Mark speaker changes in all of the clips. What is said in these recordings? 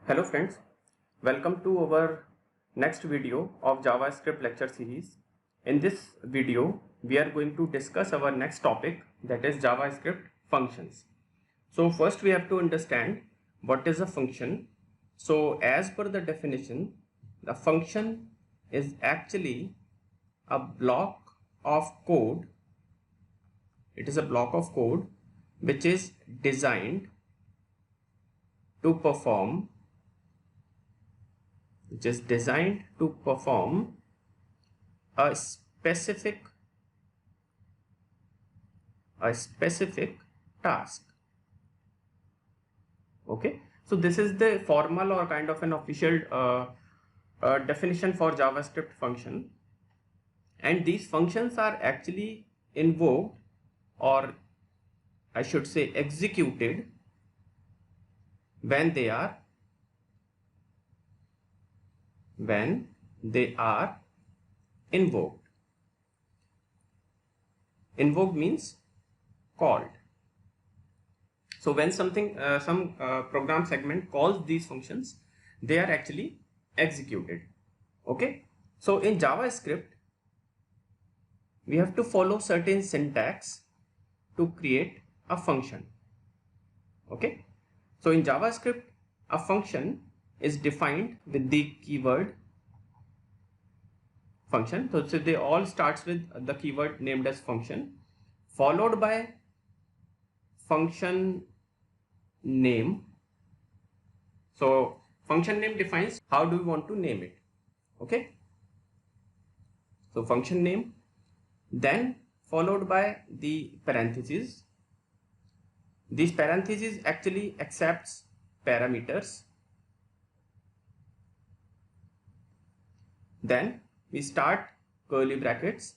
Speaker 1: Hello friends, welcome to our next video of JavaScript lecture series. In this video, we are going to discuss our next topic, that is JavaScript functions. So first we have to understand what is a function. So as per the definition, the function is actually a block of code. It is a block of code which is designed to perform a specific task. Okay, so this is the formal or kind of an official definition for JavaScript function, and these functions are actually invoked, or I should say executed, when they are invoked. Invoked means called. So when something some program segment calls these functions, they are actually executed. Okay, so in JavaScript we have to follow certain syntax to create a function. Okay, so in JavaScript a function is defined with the keyword function. So they all starts with the keyword named as function, followed by function name. So function name defines how do we want to name it. Okay, so function name, then followed by the parentheses. These parentheses actually accepts parameters. Then we start curly brackets,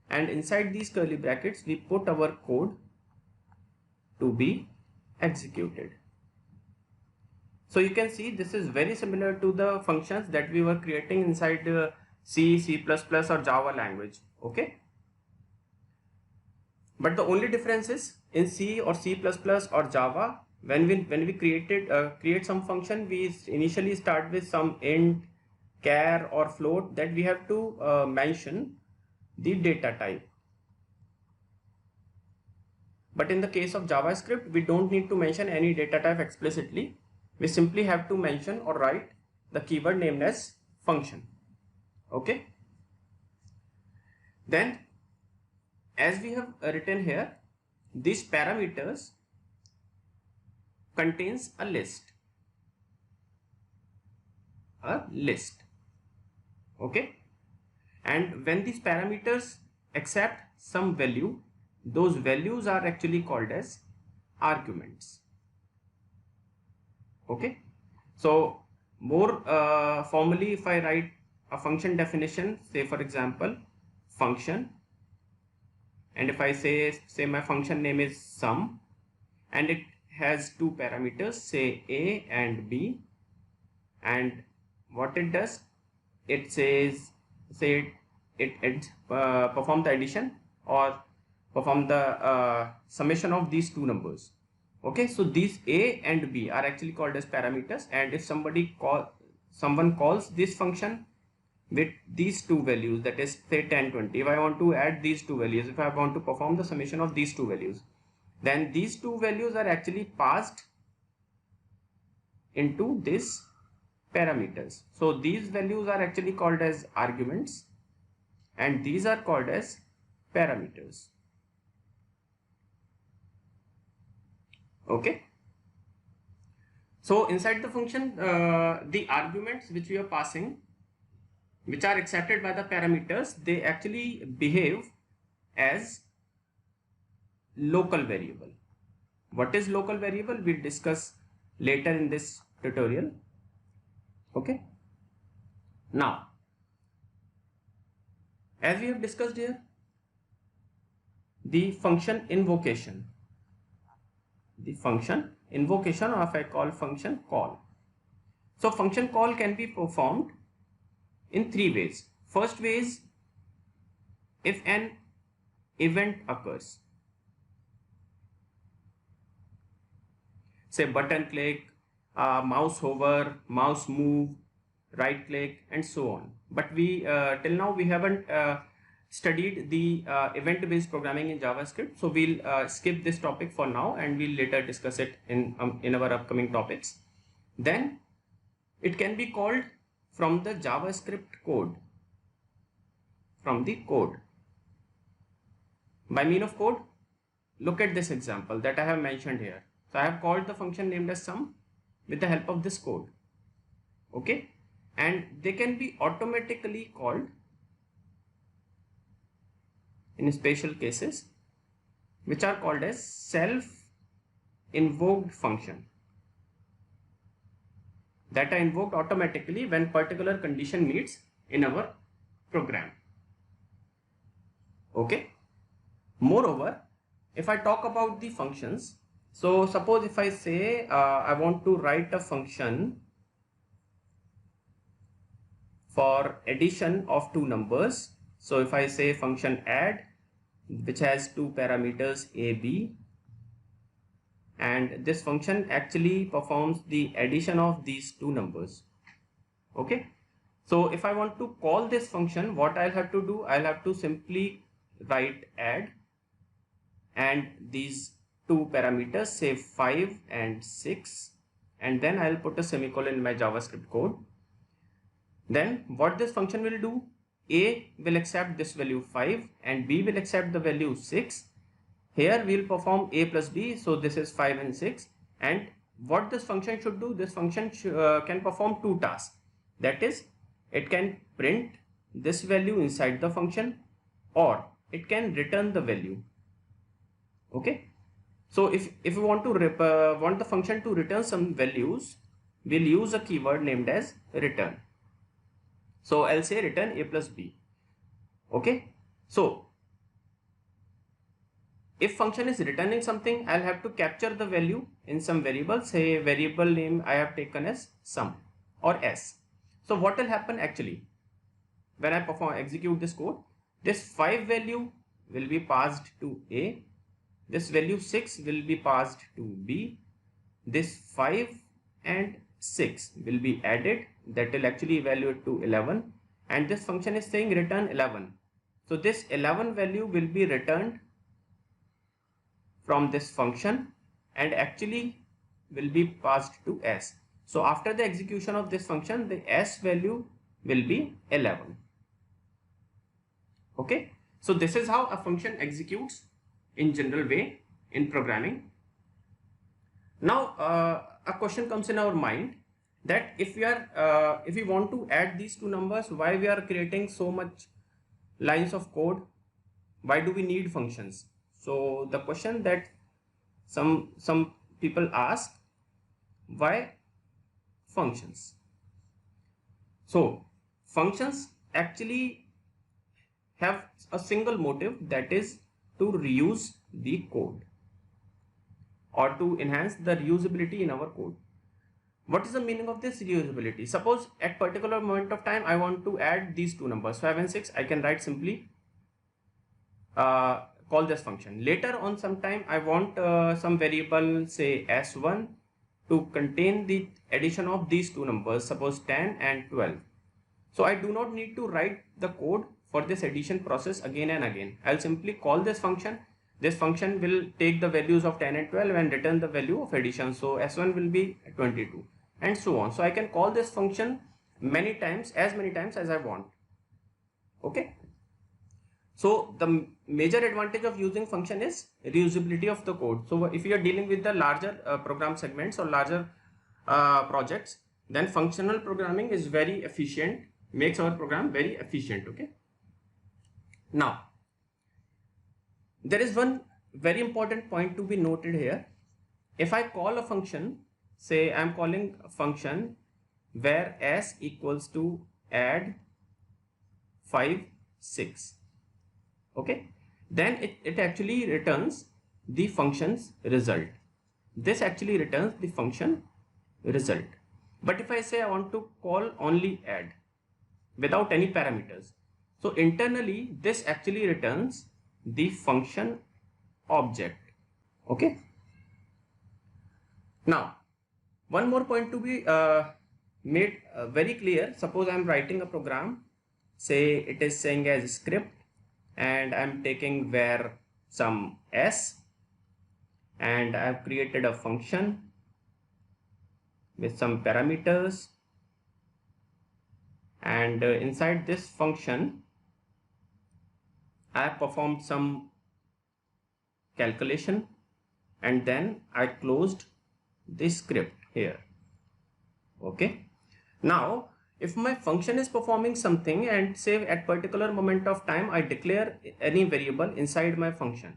Speaker 1: and inside these curly brackets we put our code to be executed. So you can see this is very similar to the functions that we were creating inside C, C++ or Java language. Okay, but the only difference is in C or C++ or Java, when we create some function, we initially start with some int, char or float that we have to mention the data type. But in the case of JavaScript, we don't need to mention any data type explicitly. We simply have to mention or write the keyword named as function. Okay, then as we have written here, these parameters contains a list. Okay, and when these parameters accept some value, those values are actually called as arguments. Okay, so more formally, if I write a function definition, say for example function, and if I say my function name is sum, and it has two parameters, say a and b, and what it does, it says it perform the addition or perform the summation of these two numbers. Okay, so these a and b are actually called as parameters, and if someone calls this function with these two values, that is say 10, 20, if I want to add these two values, if I want to perform the summation of these two values, then these two values are actually passed into this parameters. So these values are actually called as arguments, and these are called as parameters. Okay, so inside the function, the arguments which we are passing, which are accepted by the parameters, they actually behave as local variable. What is local variable? We'll discuss later in this tutorial. Okay, now as we have discussed here, the function invocation, or if I call function call. So function call can be performed in three ways. First way is if an event occurs, say button click, mouse hover, mouse move, right click, and so on. But we till now we haven't studied the event-based programming in JavaScript. So we'll skip this topic for now, and we'll later discuss it in our upcoming topics. Then it can be called from the JavaScript code, from the code. By mean of code, look at this example that I have mentioned here. So I have called the function named as sum with the help of this code. Okay, and they can be automatically called in special cases, which are called as self-invoked function, that are invoked automatically when particular condition meets in our program. Okay. Moreover, if I talk about the functions, so suppose if I say I want to write a function for addition of two numbers. So if I say function add, which has two parameters a, b, and this function actually performs the addition of these two numbers. Okay. So if I want to call this function, what I'll have to do, I'll have to simply write add and these two parameters, say 5 and 6, and then I'll put a semicolon in my JavaScript code. Then what this function will do, a will accept this value 5 and b will accept the value 6. Here we will perform a plus b, so this is 5 and 6. And what this function should do, this function can perform two tasks. That is, it can print this value inside the function, or it can return the value. Okay, so if we want to want the function to return some values, we'll use a keyword named as return. So I'll say return a plus b. Okay, so if function is returning something, I'll have to capture the value in some variable, say variable name I have taken as sum or s. So what will happen actually when I execute this code, this 5 value will be passed to a, this value 6 will be passed to b, this 5 and 6 will be added, that will actually evaluate to 11, and this function is saying return 11. So this 11 value will be returned from this function and actually will be passed to s. So after the execution of this function, the s value will be 11. Okay, so this is how a function executes in general way in programming. Now a question comes in our mind that if we want to add these two numbers, why we are creating so much lines of code? Why do we need functions? So the question that some people ask, why functions? So functions actually have a single motive, that is to reuse the code or to enhance the reusability in our code. What is the meaning of this reusability? Suppose at particular moment of time I want to add these two numbers 5 and 6, I can write simply call this function. Later on sometime I want some variable, say s1, to contain the addition of these two numbers, suppose 10 and 12. So I do not need to write the code for this addition process again and again. I'll simply call this function. This function will take the values of 10 and 12 and return the value of addition. So s1 will be 22 and so on. So I can call this function many times as I want. Okay. So the major advantage of using function is reusability of the code. So if you are dealing with the larger program segments or larger projects, then functional programming is very efficient, makes our program very efficient. Okay. Now, there is one very important point to be noted here. If I call a function, say I am calling a function where s equals to add 5, 6. Okay, then it actually returns the function's result. This actually returns the function result. But if I say I want to call only add without any parameters, so internally this actually returns the function object. Okay. Now One more point to be made very clear. Suppose I'm writing a program, say it is saying as script, and I'm taking var some s, and I've created a function with some parameters, and inside this function I have performed some calculation, and then I closed this script here. Okay, now if my function is performing something and say at particular moment of time I declare any variable inside my function,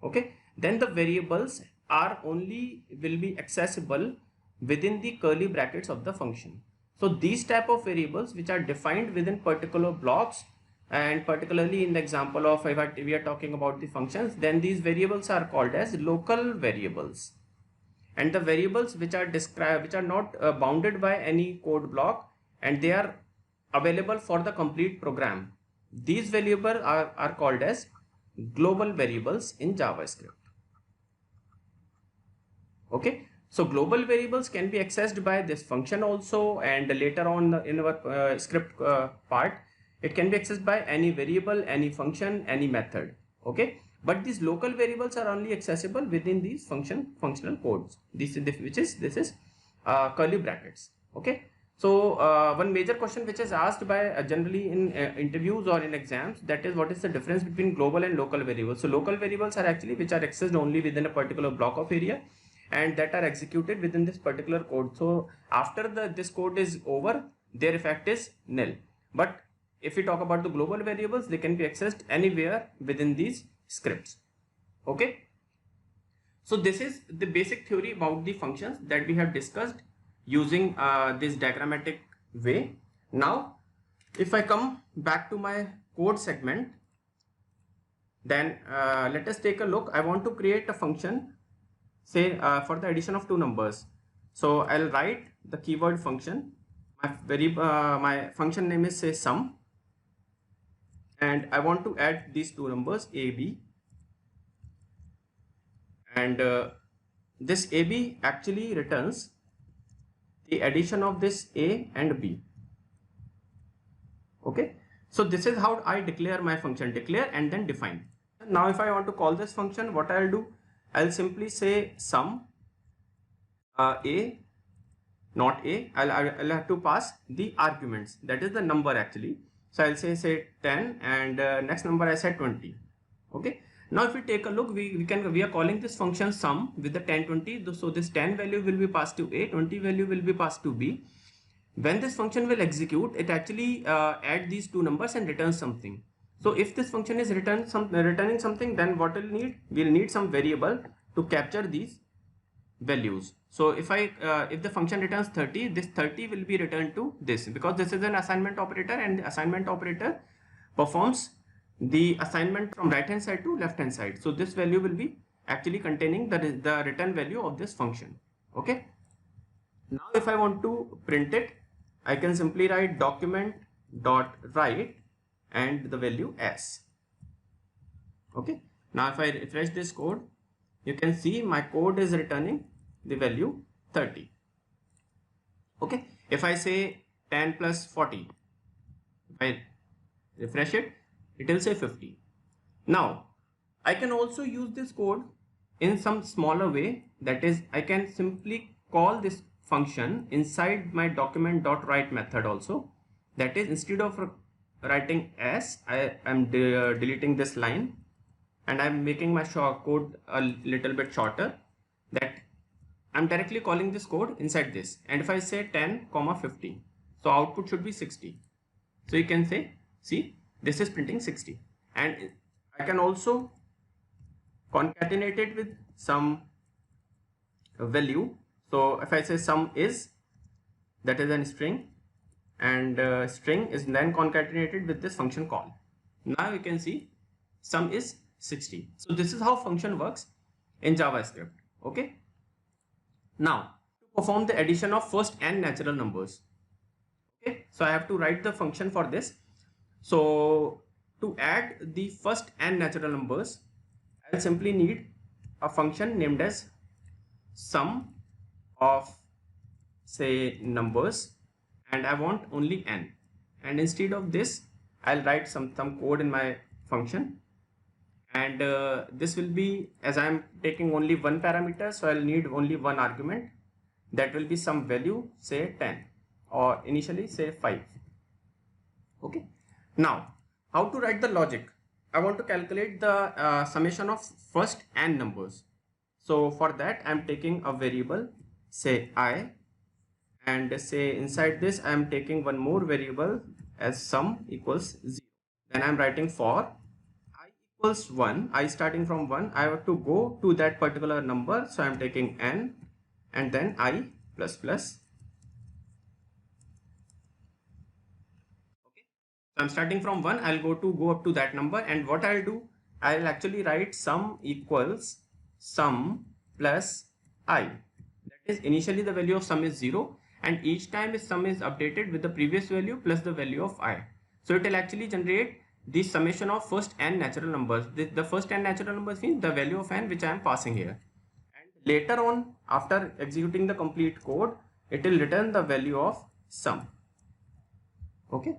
Speaker 1: okay, then the variables are only will be accessible within the curly brackets of the function. So these type of variables which are defined within particular blocks, and particularly in the example of if we are talking about the functions, then these variables are called as local variables. And the variables which are described, which are not bounded by any code block, and they are available for the complete program, these variables are called as global variables in JavaScript. Okay, so global variables can be accessed by this function also, and later on in our script part, it can be accessed by any variable, any function, any method. Okay, but these local variables are only accessible within these functional codes. This is curly brackets. Okay, so one major question which is asked by generally in interviews or in exams, that is what is the difference between global and local variables. So local variables are actually which are accessed only within a particular block of area, and that are executed within this particular code. So after this code is over, their effect is nil. But if we talk about the global variables, they can be accessed anywhere within these scripts. Okay, so this is the basic theory about the functions that we have discussed using this diagrammatic way. Now if I come back to my code segment, then let us take a look. I want to create a function, say for the addition of two numbers. So I'll write the keyword function. My function name is say sum, and I want to add these two numbers a, b, and this ab actually returns the addition of this a and b. Okay, so this is how I declare my function, declare and then define. Now if I want to call this function, what I'll do, I'll simply say sum a, not a. I'll have to pass the arguments, that is the number actually. So I'll say 10, and next number I said 20. Okay, now if we take a look, we are calling this function sum with the 10, 20. So this 10 value will be passed to a, 20 value will be passed to b. When this function will execute, it actually add these two numbers and returns something. So if this function is returning something, then what we'll need some variable to capture these values. So if the function returns 30, this 30 will be returned to this, because this is an assignment operator, and the assignment operator performs the assignment from right hand side to left hand side. So this value will be actually containing the return value of this function. Okay, now if I want to print it, I can simply write document.write and the value s. Okay, now if I refresh this code, you can see my code is returning the value 30. Okay, if I say 10 plus 40, if I refresh it, it will say 50. Now I can also use this code in some smaller way, that is I can simply call this function inside my document.write method also. That is, instead of writing s, I am deleting this line, and I'm making my code a little bit shorter, that I'm directly calling this code inside this. And if I say 10, 50, so output should be 60. So you can say, see, this is printing 60. And I can also concatenate it with some value. So if I say sum is, that is a string, and string is then concatenated with this function call. Now you can see sum is 60. So this is how function works in JavaScript. Okay, now to perform the addition of first n natural numbers. Okay, so I have to write the function for this. So to add the first n natural numbers, I'll simply need a function named as sum of say numbers, and I want only n, and instead of this I'll write some code in my function, and this will be, as I'm taking only one parameter, so I'll need only one argument, that will be some value, say 10, or initially say 5. Okay, now how to write the logic? I want to calculate the summation of first n numbers. So for that I'm taking a variable, say I, and say inside this I am taking one more variable as sum equals 0. Then I am writing for I equals 1, I starting from 1, I have to go to that particular number, so I am taking n and then I plus plus. Okay, so I'm starting from 1, I'll go up to that number, and what I'll do, I'll actually write sum equals sum plus I. That is, initially the value of sum is 0, and each time sum is updated with the previous value plus the value of I. So it will actually generate the summation of first n natural numbers. The first n natural numbers means the value of n which I am passing here. And later on, after executing the complete code, it will return the value of sum. Okay.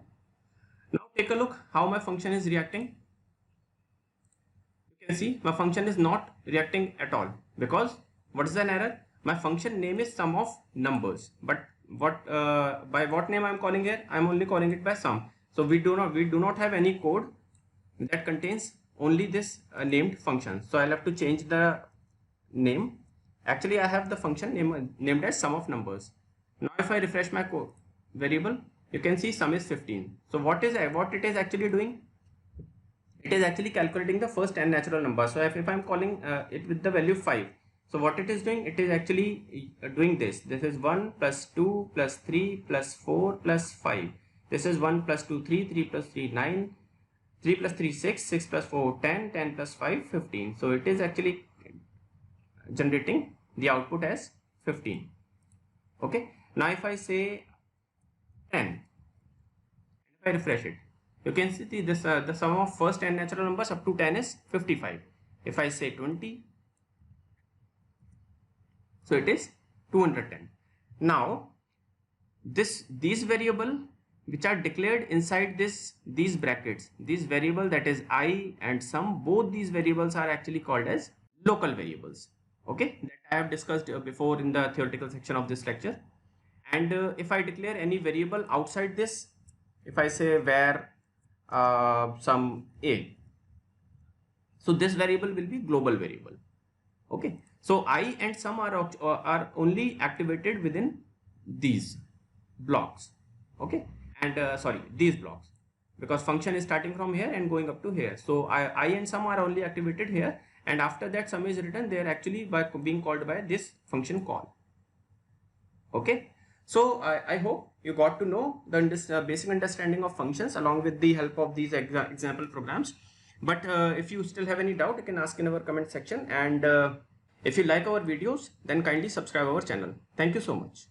Speaker 1: Now take a look how my function is reacting. You can see my function is not reacting at all, because what is an error? My function name is sum of numbers, but by what name I am calling here? I am only calling it by sum. So we do not have any code that contains only this named function. So I'll have to change the name. Actually, I have the function named as sum of numbers. Now if I refresh my code variable, you can see sum is 15. So what it is actually doing? It is actually calculating the first n natural number. So if I'm calling it with the value 5, so what it is doing, it is actually doing this. This is 1 plus 2 plus 3 plus 4 plus 5. This is 1 plus 2, 3, 3 plus 3, 9, 3 plus 3, 6, 6 plus 4, 10, 10 plus 5, 15. So it is actually generating the output as 15. Okay. Now if I say 10, if I refresh it, you can see this the sum of first n natural numbers up to 10 is 55. If I say 20, so it is 210. Now these variable which are declared inside these brackets, these variable, that is I and sum, both these variables are actually called as local variables. Okay, that I have discussed before in the theoretical section of this lecture. And if I declare any variable outside this, if I say var some a, so this variable will be global variable. Okay, so I and sum are only activated within these blocks. Okay, and sorry, these blocks, because function is starting from here and going up to here. So I and sum are only activated here, and after that sum is written, they are actually being called by this function call. Okay, so I hope you got to know the basic understanding of functions along with the help of these example programs. But if you still have any doubt, you can ask in our comment section, and if you like our videos, then kindly subscribe our channel. Thank you so much.